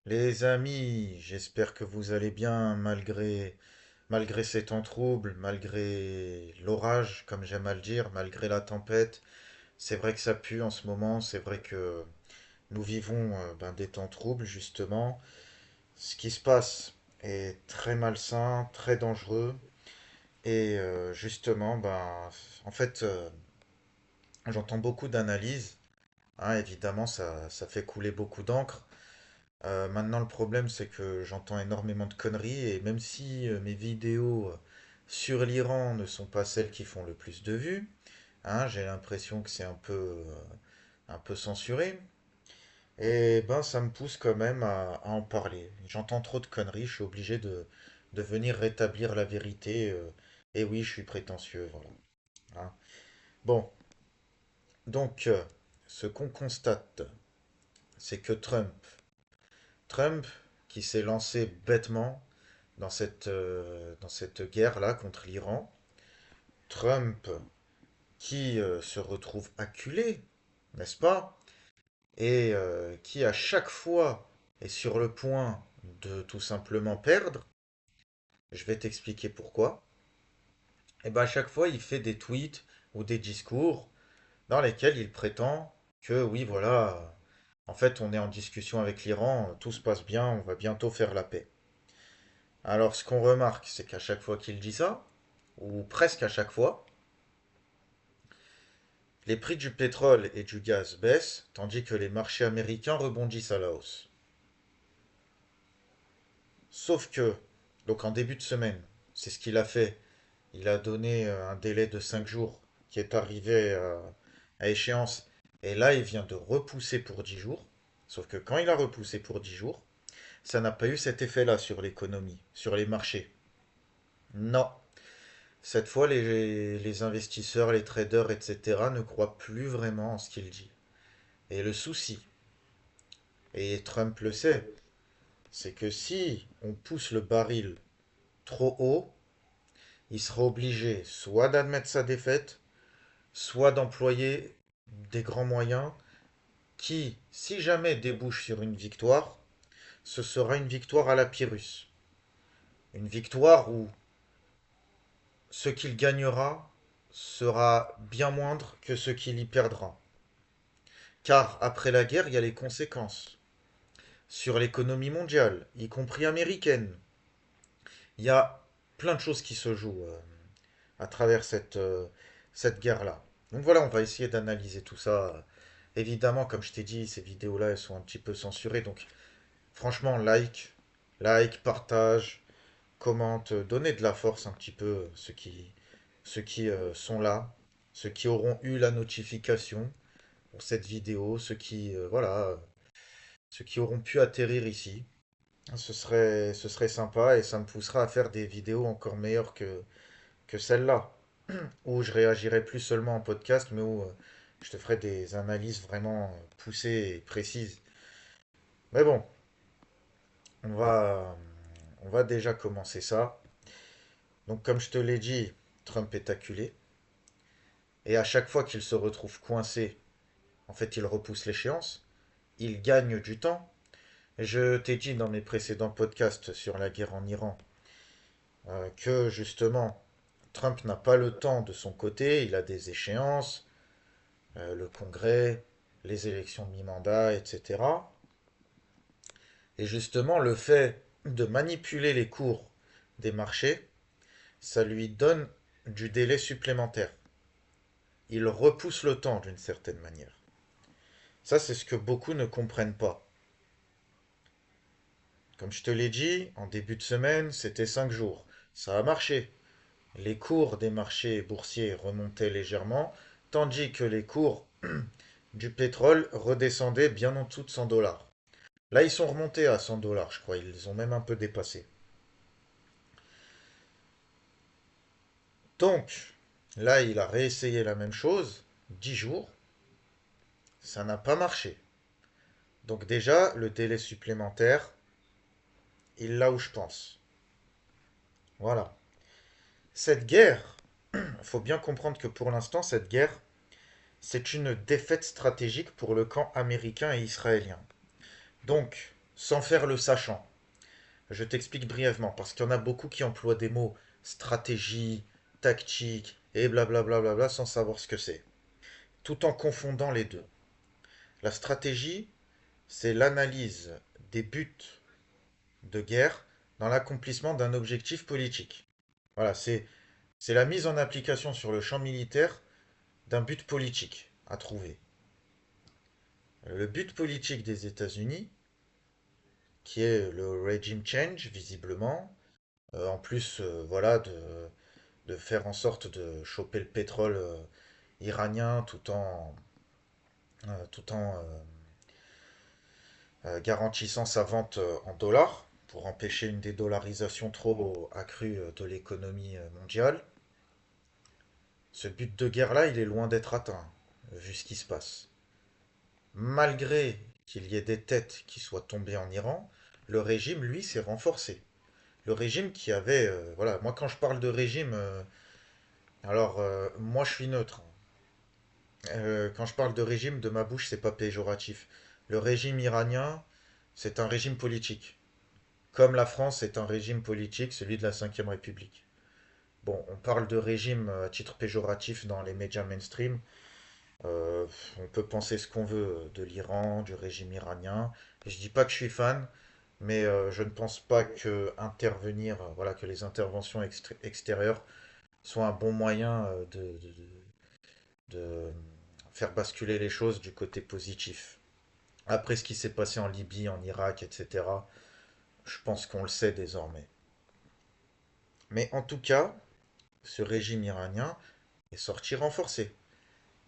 Les amis, j'espère que vous allez bien malgré ces temps troubles, malgré l'orage, comme j'aime à le dire, malgré la tempête. C'est vrai que ça pue en ce moment, c'est vrai que nous vivons des temps troubles, justement. Ce qui se passe est très malsain, très dangereux. Et justement, en fait, j'entends beaucoup d'analyses. Hein, évidemment, ça fait couler beaucoup d'encre. Maintenant, le problème, c'est que j'entends énormément de conneries et même si mes vidéos sur l'Iran ne sont pas celles qui font le plus de vues, hein, j'ai l'impression que c'est un peu censuré. Et ben, ça me pousse quand même à en parler. J'entends trop de conneries, je suis obligé de venir rétablir la vérité. Et oui, je suis prétentieux, voilà. Hein. Bon, donc, ce qu'on constate, c'est que Trump, qui s'est lancé bêtement dans cette guerre-là contre l'Iran. Trump qui se retrouve acculé, n'est-ce pas? Et qui à chaque fois est sur le point de tout simplement perdre. Je vais t'expliquer pourquoi. Et ben à chaque fois, il fait des tweets ou des discours dans lesquels il prétend que oui, voilà, en fait, on est en discussion avec l'Iran, tout se passe bien, on va bientôt faire la paix. Alors, ce qu'on remarque, c'est qu'à chaque fois qu'il dit ça, ou presque à chaque fois, les prix du pétrole et du gaz baissent, tandis que les marchés américains rebondissent à la hausse. Sauf que, donc en début de semaine, c'est ce qu'il a fait. Il a donné un délai de 5 jours qui est arrivé à échéance. Et là, il vient de repousser pour 10 jours. Sauf que quand il a repoussé pour 10 jours, ça n'a pas eu cet effet-là sur l'économie, sur les marchés. Non. Cette fois, les investisseurs, les traders, etc. ne croient plus vraiment en ce qu'il dit. Et le souci, et Trump le sait, c'est que si on pousse le baril trop haut, il sera obligé soit d'admettre sa défaite, soit d'employer des grands moyens qui, si jamais débouchent sur une victoire, ce sera une victoire à la Pyrrhus. Une victoire où ce qu'il gagnera sera bien moindre que ce qu'il y perdra. Car après la guerre, il y a les conséquences sur l'économie mondiale, y compris américaine. Il y a plein de choses qui se jouent à travers cette guerre-là. Donc voilà, on va essayer d'analyser tout ça. Évidemment, comme je t'ai dit, ces vidéos-là, elles sont un petit peu censurées. Donc franchement, partage, commente, donnez de la force un petit peu ceux qui sont là, ceux qui auront eu la notification pour cette vidéo, ceux qui auront pu atterrir ici. Ce serait sympa et ça me poussera à faire des vidéos encore meilleures que celle-là, où je réagirai plus seulement en podcast, mais où je te ferai des analyses vraiment poussées et précises. Mais bon, on va, on va déjà commencer ça. Donc, comme je te l'ai dit, Trump est acculé. Et à chaque fois qu'il se retrouve coincé, en fait, il repousse l'échéance. Il gagne du temps. Je t'ai dit dans mes précédents podcasts sur la guerre en Iran que justement, Trump n'a pas le temps de son côté. Il a des échéances, le Congrès, les élections de mi-mandat, etc. Et justement, le fait de manipuler les cours des marchés, ça lui donne du délai supplémentaire. Il repousse le temps d'une certaine manière. Ça, c'est ce que beaucoup ne comprennent pas. Comme je te l'ai dit, en début de semaine, c'était 5 jours. Ça a marché. Les cours des marchés boursiers remontaient légèrement, tandis que les cours du pétrole redescendaient bien en dessous de 100 dollars. Là, ils sont remontés à 100 dollars, je crois. Ils ont même un peu dépassé. Donc, là, il a réessayé la même chose, 10 jours. Ça n'a pas marché. Donc déjà, le délai supplémentaire, il l'a où je pense. Voilà. Cette guerre, il faut bien comprendre que pour l'instant, cette guerre, c'est une défaite stratégique pour le camp américain et israélien. Donc, sans faire le sachant. Je t'explique brièvement, parce qu'il y en a beaucoup qui emploient des mots stratégie, tactique et blablabla sans savoir ce que c'est, tout en confondant les deux. La stratégie, c'est l'analyse des buts de guerre dans l'accomplissement d'un objectif politique. Voilà, c'est la mise en application sur le champ militaire d'un but politique à trouver. Le but politique des États-Unis, qui est le regime change, visiblement, en plus, voilà, de faire en sorte de choper le pétrole iranien tout en garantissant sa vente en dollars pour empêcher une dédollarisation trop accrue de l'économie mondiale. Ce but de guerre-là, il est loin d'être atteint, vu ce qui se passe. Malgré qu'il y ait des têtes qui soient tombées en Iran, le régime, lui, s'est renforcé. Le régime qui avait... voilà, moi quand je parle de régime, moi je suis neutre. Quand je parle de régime, de ma bouche, c'est pas péjoratif. Le régime iranien, c'est un régime politique. Comme la France est un régime politique, celui de la Cinquième République. Bon, on parle de régime à titre péjoratif dans les médias mainstream. Euh, on peut penser ce qu'on veut de l'Iran, du régime iranien. Je dis pas que je suis fan, mais je ne pense pas que intervenir, voilà, que les interventions extérieures soient un bon moyen de faire basculer les choses du côté positif. Après ce qui s'est passé en Libye, en Irak, etc., je pense qu'on le sait désormais. Mais en tout cas, ce régime iranien est sorti renforcé.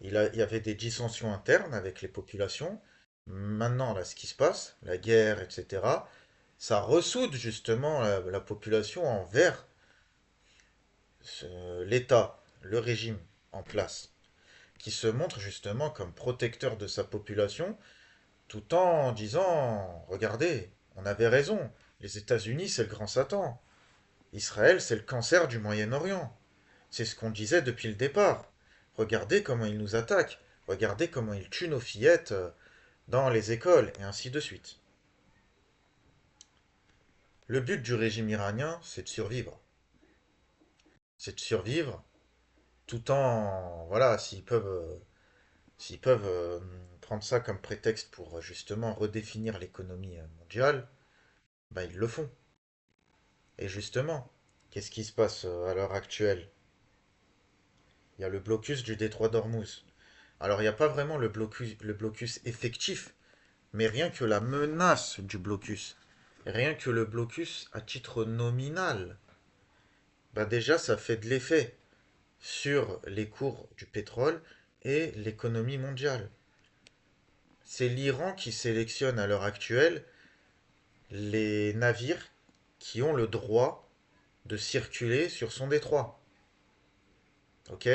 Il y avait des dissensions internes avec les populations. Maintenant, là, ce qui se passe, la guerre, etc., ça ressoude justement la population envers l'État, le régime en place, qui se montre justement comme protecteur de sa population, tout en disant, regardez, on avait raison, les États-Unis, c'est le grand Satan, Israël, c'est le cancer du Moyen-Orient. C'est ce qu'on disait depuis le départ. Regardez comment ils nous attaquent, regardez comment ils tuent nos fillettes dans les écoles, et ainsi de suite. Le but du régime iranien, c'est de survivre. C'est de survivre tout en... Voilà, s'ils peuvent prendre ça comme prétexte pour justement redéfinir l'économie mondiale, bah ils le font. Et justement, qu'est-ce qui se passe à l'heure actuelle? Il y a le blocus du détroit d'Ormuz. Alors il n'y a pas vraiment le blocus effectif, mais rien que la menace du blocus, rien que le blocus à titre nominal, bah déjà ça fait de l'effet sur les cours du pétrole et l'économie mondiale. C'est l'Iran qui sélectionne à l'heure actuelle les navires qui ont le droit de circuler sur son détroit. Ok?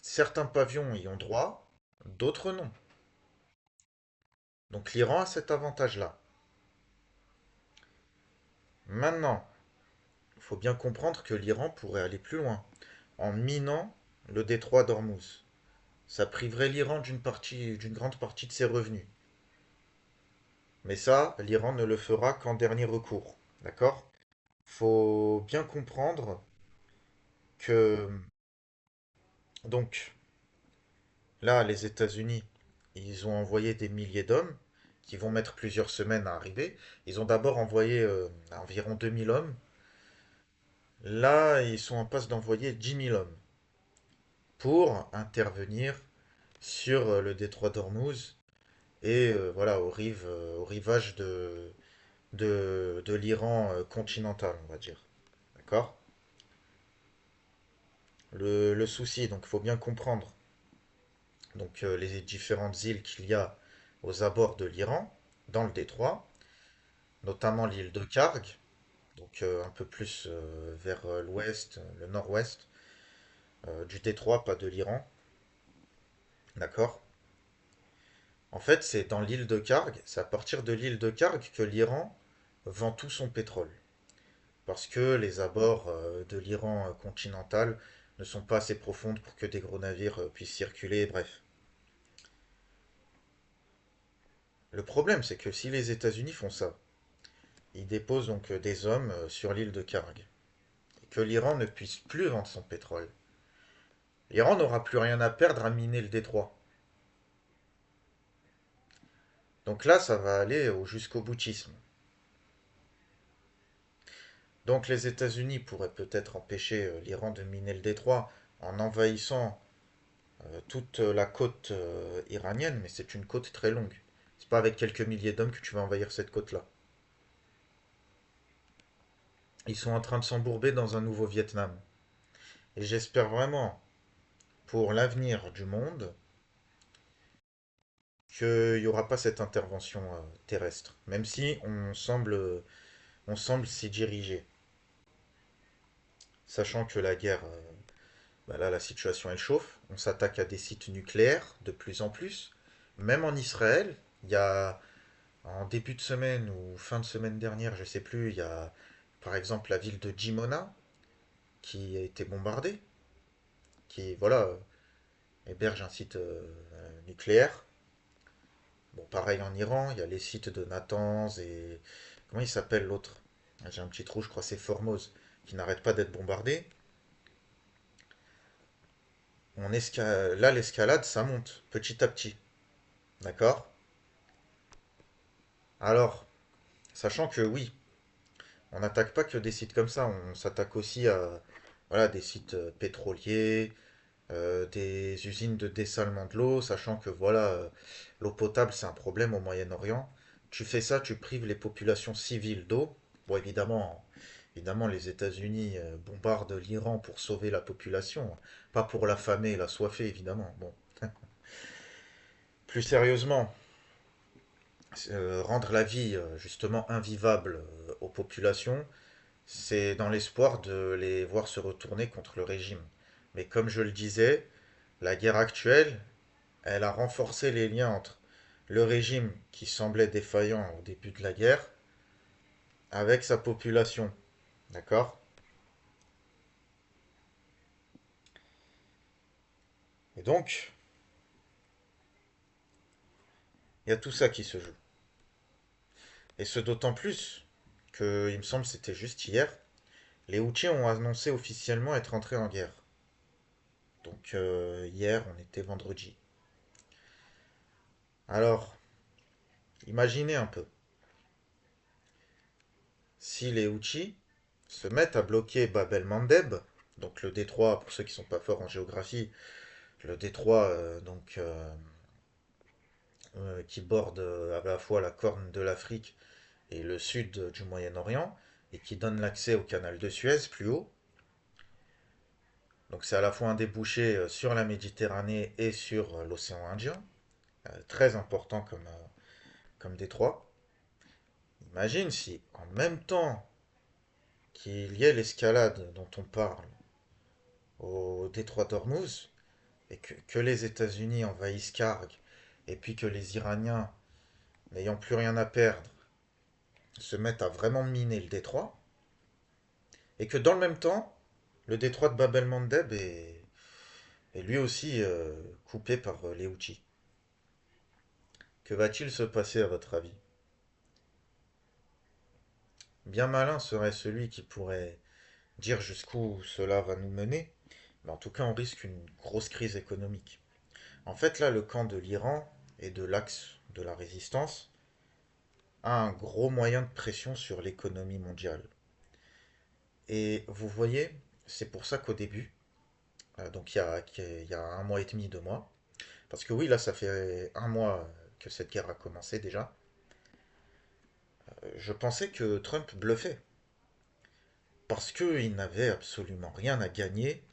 Certains pavillons y ont droit, d'autres non. Donc l'Iran a cet avantage-là. Maintenant, il faut bien comprendre que l'Iran pourrait aller plus loin en minant le détroit d'Ormuz. Ça priverait l'Iran d'une grande partie de ses revenus. Mais ça, l'Iran ne le fera qu'en dernier recours. D'accord? Faut bien comprendre que, donc, là, les États-Unis, ils ont envoyé des milliers d'hommes qui vont mettre plusieurs semaines à arriver. Ils ont d'abord envoyé environ 2000 hommes. Là, ils sont en passe d'envoyer 10 000 hommes pour intervenir sur le détroit d'Ormuz et voilà, au rivage de l'Iran continental, on va dire. D'accord? Le souci, donc il faut bien comprendre donc, les différentes îles qu'il y a aux abords de l'Iran, dans le détroit, notamment l'île de Karg, donc un peu plus vers l'ouest, le nord-ouest du détroit, pas de l'Iran. D'accord? En fait, c'est dans l'île de Karg, c'est à partir de l'île de Karg que l'Iran vend tout son pétrole. Parce que les abords de l'Iran continental ne sont pas assez profondes pour que des gros navires puissent circuler, bref. Le problème, c'est que si les États-Unis font ça, ils déposent donc des hommes sur l'île de Karg, et que l'Iran ne puisse plus vendre son pétrole, l'Iran n'aura plus rien à perdre à miner le détroit. Donc là, ça va aller jusqu'au boutisme. Donc les États-Unis pourraient peut-être empêcher l'Iran de miner le détroit en envahissant toute la côte iranienne, mais c'est une côte très longue. C'est pas avec quelques milliers d'hommes que tu vas envahir cette côte-là. Ils sont en train de s'embourber dans un nouveau Vietnam. Et j'espère vraiment, pour l'avenir du monde, qu'il n'y aura pas cette intervention terrestre. Même si on semble s'y diriger. Sachant que la guerre, bah là la situation elle chauffe. On s'attaque à des sites nucléaires de plus en plus. Même en Israël, il y a en début de semaine ou fin de semaine dernière, je sais plus, il y a par exemple la ville de Dimona qui a été bombardée, qui voilà héberge un site nucléaire. Bon, pareil en Iran, il y a les sites de Natanz et comment il s'appelle l'autre? J'ai un petit trou, je crois que c'est Formose, qui n'arrête pas d'être bombardé. Là, l'escalade, ça monte petit à petit, d'accord? Alors, sachant que oui, on n'attaque pas que des sites comme ça, on s'attaque aussi à voilà, des sites pétroliers, des usines de dessalement de l'eau, sachant que voilà, l'eau potable c'est un problème au Moyen-Orient. Tu fais ça, tu prives les populations civiles d'eau. Bon, évidemment, les États-Unis bombardent l'Iran pour sauver la population, pas pour l'affamer et la soifer, évidemment. Bon, plus sérieusement, rendre la vie justement invivable aux populations, c'est dans l'espoir de les voir se retourner contre le régime. Mais comme je le disais, la guerre actuelle, elle a renforcé les liens entre le régime qui semblait défaillant au début de la guerre avec sa population. D'accord? Et donc, il y a tout ça qui se joue. Et ce d'autant plus que, il me semble, c'était juste hier, les Houthis ont annoncé officiellement être entrés en guerre. Donc hier, on était vendredi. Alors, imaginez un peu, si les Houthis se mettent à bloquer Bab el-Mandeb, donc le détroit, pour ceux qui ne sont pas forts en géographie, le détroit qui borde à la fois la corne de l'Afrique et le sud du Moyen-Orient, et qui donne l'accès au canal de Suez plus haut. Donc c'est à la fois un débouché sur la Méditerranée et sur l'océan Indien, très important comme détroit. Imagine si en même temps qu'il y ait l'escalade dont on parle au détroit d'Ormuz, et que les États-Unis envahissent Karg, et puis que les Iraniens, n'ayant plus rien à perdre, se mettent à vraiment miner le détroit, et que dans le même temps, le détroit de Bab el-Mandeb est lui aussi coupé par les Houthis. Que va-t-il se passer à votre avis? Bien malin serait celui qui pourrait dire jusqu'où cela va nous mener, mais en tout cas on risque une grosse crise économique. En fait là, le camp de l'Iran et de l'axe de la résistance a un gros moyen de pression sur l'économie mondiale. Et vous voyez, c'est pour ça qu'au début, donc il y a un mois et demi, 2 mois, parce que oui, là, ça fait un mois que cette guerre a commencé déjà, je pensais que Trump bluffait, parce qu'il n'avait absolument rien à gagner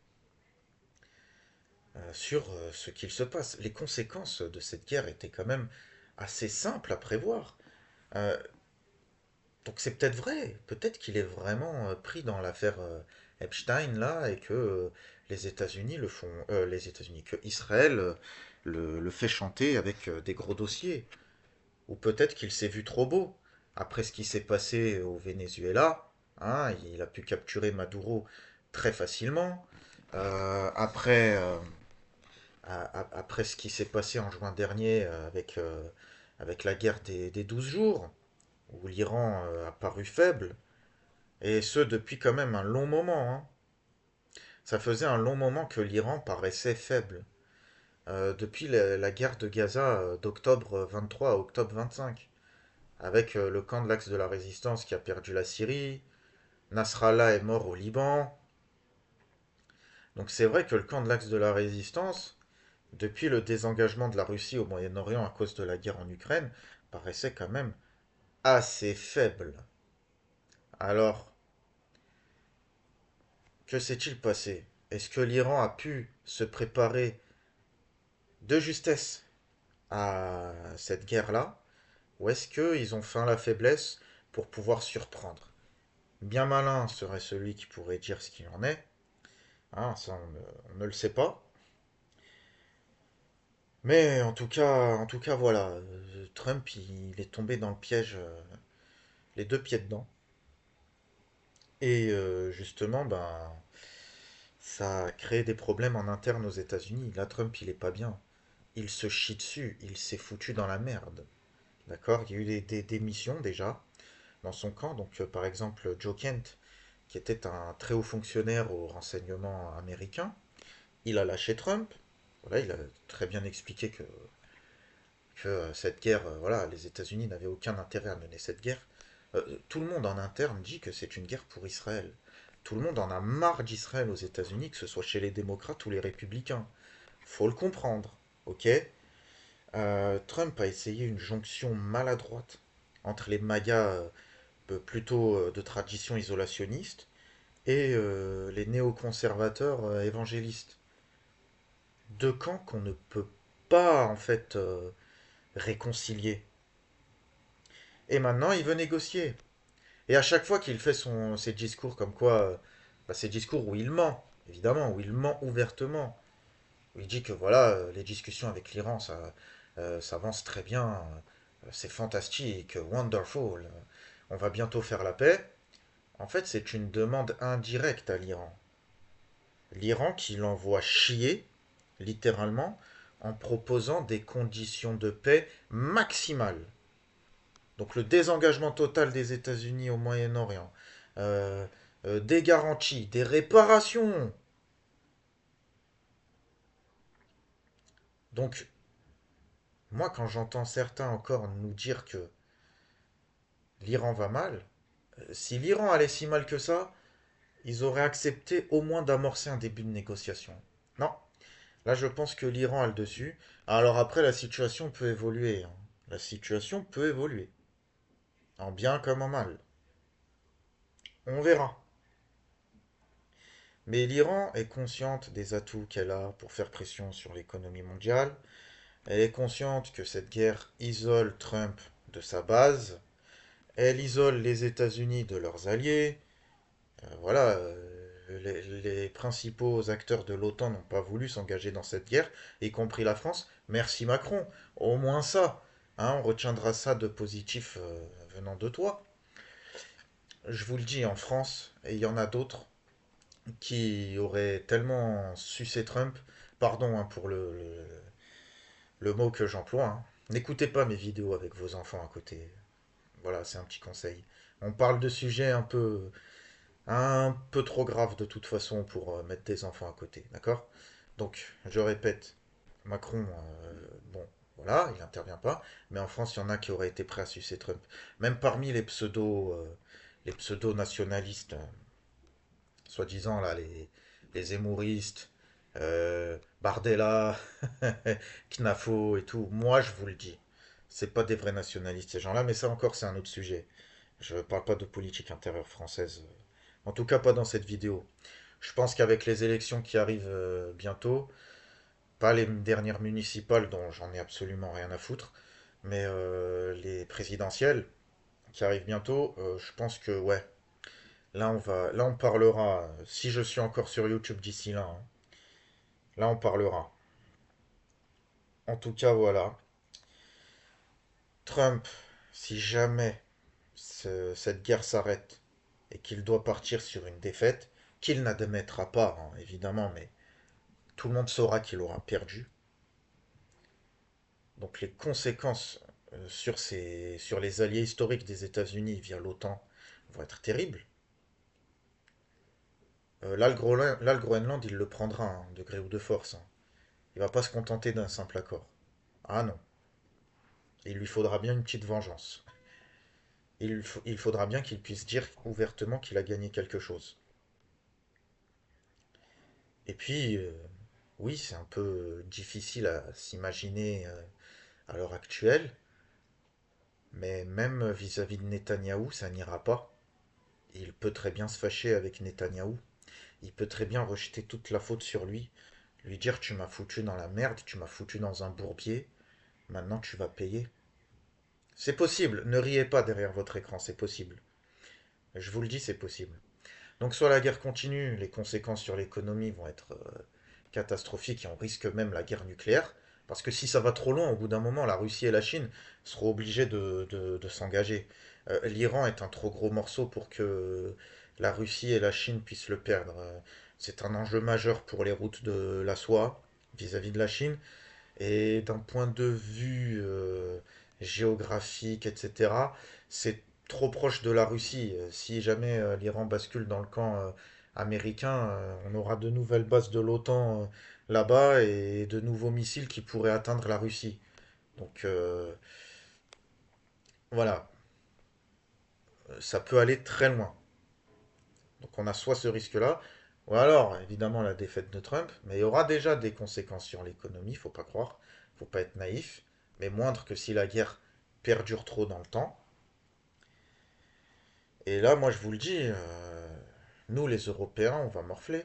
sur ce qu'il se passe. Les conséquences de cette guerre étaient quand même assez simples à prévoir. Euh, donc c'est peut-être vrai, peut-être qu'il est vraiment pris dans l'affaire Epstein là et que les États-Unis le font, les États-Unis, que Israël le fait chanter avec des gros dossiers. Ou peut-être qu'il s'est vu trop beau. Après ce qui s'est passé au Venezuela, hein, il a pu capturer Maduro très facilement. Après ce qui s'est passé en juin dernier avec avec la guerre des 12 jours, où l'Iran a paru faible, et ce depuis quand même un long moment, hein. Ça faisait un long moment que l'Iran paraissait faible. Depuis la guerre de Gaza d'octobre 23 à octobre 25, avec le camp de l'Axe de la Résistance qui a perdu la Syrie, Nasrallah est mort au Liban. Donc c'est vrai que le camp de l'Axe de la Résistance, depuis le désengagement de la Russie au Moyen-Orient à cause de la guerre en Ukraine, paraissait quand même assez faible. Alors, que s'est-il passé? Est-ce que l'Iran a pu se préparer de justesse à cette guerre-là? Ou est-ce qu'ils ont feint la faiblesse pour pouvoir surprendre? Bien malin serait celui qui pourrait dire ce qu'il en est. Hein, ça, on ne le sait pas. Mais en tout cas, voilà. Trump, il est tombé dans le piège, les deux pieds dedans. Et justement, ben, ça a créé des problèmes en interne aux États-Unis. Là, Trump, il est pas bien. Il se chie dessus. Il s'est foutu dans la merde. D'accord? Il y a eu des démissions déjà dans son camp. Donc, par exemple, Joe Kent, qui était un très haut fonctionnaire au renseignement américain, il a lâché Trump. Voilà, il a très bien expliqué que cette guerre, voilà, les États-Unis n'avaient aucun intérêt à mener cette guerre. Tout le monde en interne dit que c'est une guerre pour Israël. Tout le monde en a marre d'Israël aux États-Unis, que ce soit chez les démocrates ou les républicains. Faut le comprendre, ok? Trump a essayé une jonction maladroite entre les MAGA plutôt de tradition isolationniste et les néoconservateurs évangélistes. Deux camps qu'on ne peut pas en fait réconcilier. Et maintenant, il veut négocier. Et à chaque fois qu'il fait ses discours comme quoi, bah, ses discours où il ment, évidemment, où il ment ouvertement, où il dit que voilà, les discussions avec l'Iran, ça avance très bien, c'est fantastique, wonderful, on va bientôt faire la paix. En fait, c'est une demande indirecte à l'Iran. L'Iran qui l'envoie chier, littéralement, en proposant des conditions de paix maximales. Donc le désengagement total des États-Unis au Moyen-Orient, euh, des garanties, des réparations. Donc moi quand j'entends certains encore nous dire que l'Iran va mal, si l'Iran allait si mal que ça, ils auraient accepté au moins d'amorcer un début de négociation. Non, là je pense que l'Iran a le dessus. Alors après la situation peut évoluer, hein. La situation peut évoluer, en bien comme en mal. On verra. Mais l'Iran est consciente des atouts qu'elle a pour faire pression sur l'économie mondiale. Elle est consciente que cette guerre isole Trump de sa base. Elle isole les États-Unis de leurs alliés. Voilà, les principaux acteurs de l'OTAN n'ont pas voulu s'engager dans cette guerre, y compris la France. Merci Macron. Au moins ça. Hein, on retiendra ça de positif venant de toi. Je vous le dis, en France, et il y en a d'autres, qui auraient tellement sucé Trump, pardon hein, pour le mot que j'emploie, hein. N'écoutez pas mes vidéos avec vos enfants à côté. Voilà, c'est un petit conseil. On parle de sujets un peu trop graves de toute façon pour mettre des enfants à côté, d'accord? Donc, je répète, Macron, bon, voilà, il n'intervient pas, mais en France, il y en a qui auraient été prêts à sucer Trump. Même parmi les pseudo-nationalistes, soi-disant, là, les zémouristes, Bardella, Knafo et tout. Moi, je vous le dis, c'est pas des vrais nationalistes, ces gens-là, mais ça encore, c'est un autre sujet. Je parle pas de politique intérieure française. En tout cas, pas dans cette vidéo. Je pense qu'avec les élections qui arrivent bientôt, pas les dernières municipales dont j'en ai absolument rien à foutre, mais les présidentielles qui arrivent bientôt, je pense que ouais, là on parlera. Si je suis encore sur YouTube d'ici là, hein, là on parlera. En tout cas, voilà. Trump, si jamais cette guerre s'arrête et qu'il doit partir sur une défaite, qu'il n'admettra pas, hein, évidemment, mais tout le monde saura qu'il aura perdu. Donc les conséquences sur les alliés historiques des États-Unis via l'OTAN vont être terribles. Là, le Groenland, il le prendra, hein, de gré ou de force, hein. Il va pas se contenter d'un simple accord. Ah non. Il lui faudra bien une petite vengeance. Il faudra bien qu'il puisse dire ouvertement qu'il a gagné quelque chose. Et puis, oui, c'est un peu difficile à s'imaginer à l'heure actuelle, mais même vis-à-vis de Netanyahou, ça n'ira pas. Il peut très bien se fâcher avec Netanyahou. Il peut très bien rejeter toute la faute sur lui, lui dire tu m'as foutu dans la merde, tu m'as foutu dans un bourbier, maintenant tu vas payer. C'est possible, ne riez pas derrière votre écran, c'est possible. Je vous le dis, c'est possible. Donc soit la guerre continue, les conséquences sur l'économie vont être catastrophiques et on risque même la guerre nucléaire, parce que si ça va trop loin, au bout d'un moment, la Russie et la Chine seront obligées de s'engager. L'Iran est un trop gros morceau pour que la Russie et la Chine puissent le perdre. C'est un enjeu majeur pour les routes de la soie vis-à-vis de la Chine. Et d'un point de vue géographique, etc., c'est trop proche de la Russie. Si jamais l'Iran bascule dans le camp américain, on aura de nouvelles bases de l'OTAN là-bas et de nouveaux missiles qui pourraient atteindre la Russie. Donc voilà, ça peut aller très loin. Donc on a soit ce risque-là, ou alors évidemment la défaite de Trump, mais il y aura déjà des conséquences sur l'économie, faut pas croire, faut pas être naïf, mais moindre que si la guerre perdure trop dans le temps. Et là, moi je vous le dis, nous les Européens, on va morfler,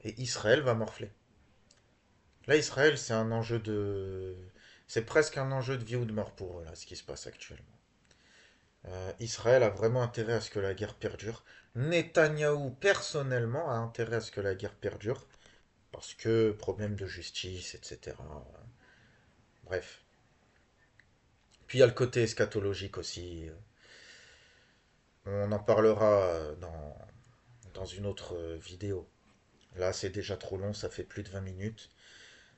et Israël va morfler. Là, Israël, c'est un enjeu de... C'est presque un enjeu de vie ou de mort pour eux, là, ce qui se passe actuellement. Israël a vraiment intérêt à ce que la guerre perdure. Netanyahou, personnellement, a intérêt à ce que la guerre perdure. Parce que problème de justice, etc. Bref. Puis il y a le côté eschatologique aussi. On en parlera dans une autre vidéo. Là, c'est déjà trop long, ça fait plus de 20 minutes.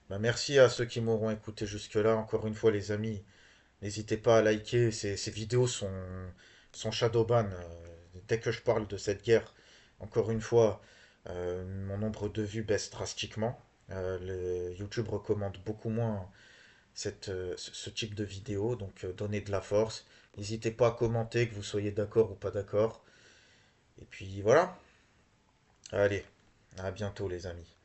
Bah, merci à ceux qui m'auront écouté jusque-là. Encore une fois, les amis, n'hésitez pas à liker. Ces vidéos sont shadowban. Dès que je parle de cette guerre, encore une fois, mon nombre de vues baisse drastiquement. YouTube recommande beaucoup moins ce type de vidéo, donc donnez de la force. N'hésitez pas à commenter, que vous soyez d'accord ou pas d'accord. Et puis voilà. Allez, à bientôt les amis.